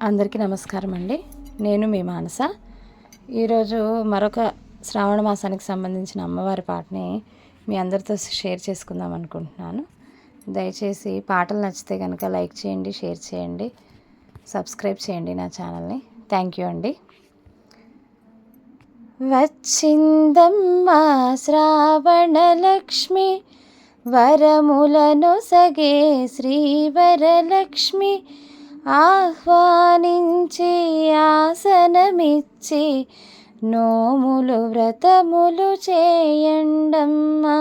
అందరికీ నమస్కారం అండి. నేను మీ మానస. ఈరోజు మరొక శ్రావణ మాసానికి సంబంధించిన అమ్మవారి పాటని మీ అందరితో షేర్ చేసుకుందాం అనుకుంటున్నాను. దయచేసి పాటలు నచ్చితే కనుక లైక్ చేయండి, షేర్ చేయండి, సబ్స్క్రైబ్ చేయండి నా ఛానల్ని. థ్యాంక్ యూ అండి. వచ్చిందమ్మా శ్రావణలక్ష్మి, వరములనొసగే శ్రీవరలక్ష్మి, ఆహ్వానించి ఆసనమిచ్చి నోములు వ్రతములు చేయండమ్మా.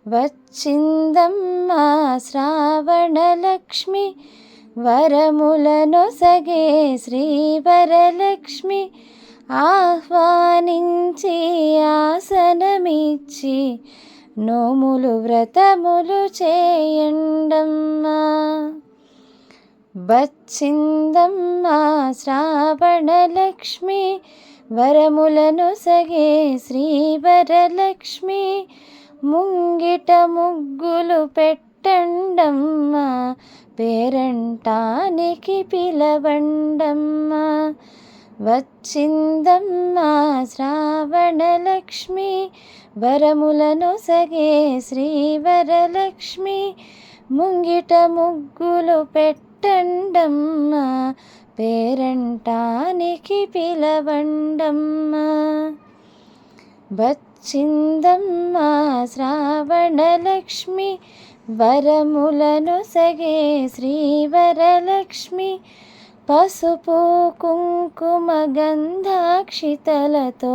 వచ్చిందమ్మా శ్రావణలక్ష్మి, వరములనొసగే శ్రీవరలక్ష్మి, ఆహ్వానించి ఆసనమిచ్చి నోములు వ్రతములు చేయండమ్మా. వచ్చిందమ్మా శ్రావణలక్ష్మి, వరములనొసగే శ్రీవరలక్ష్మి, ముంగిట ముగ్గులు పెట్టండమ్మా, పేరంటానికి పిలవండమ్మా. వచ్చిందమ్మా శ్రావణలక్ష్మి, వరములనొసగే శ్రీవరలక్ష్మి, ముంగిట ముగ్గులు పెట్టండమ్మా, పేరంటానికి పిలవండమ్మా. వచ్చిందమ్మా శ్రావణలక్ష్మి, వరములనొసగే శ్రీవరలక్ష్మి, పసుపు కుంకుమ గంధాక్షితలతో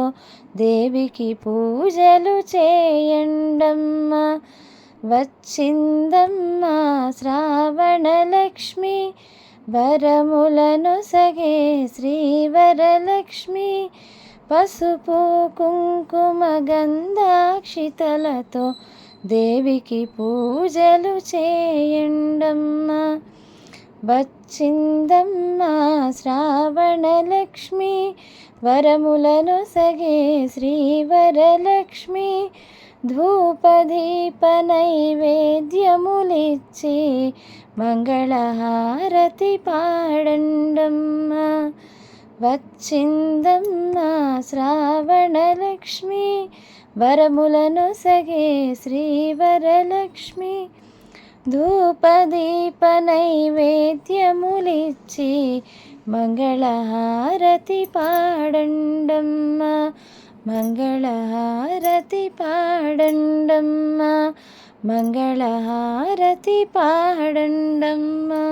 దేవికి పూజలు చేయండమ్మా. వచ్చిందమ్మా శ్రావణలక్ష్మి, వరములనొసగే శ్రీవరలక్ష్మి, పసుపు కుంకుమ గంధాక్షితలతో దేవికి పూజలు చేయండమ్మా. వచ్చిందమ్మా శ్రావణలక్ష్మి, వరములనొసగే శ్రీవరలక్ష్మి, ధూపదీప నైవేద్యములిచ్చి మంగళహారతి పాడండమ్మా. వచ్చిందమ్మా శ్రావణలక్ష్మి, వరములనొసగే శ్రీవరలక్ష్మి, ధూపదీప నైవేద్యములిచ్చి మంగళహారతి పాడండమ్మా, మంగళహారతి పాడండమ్మా, మంగళహారతి పాడండమ్మా.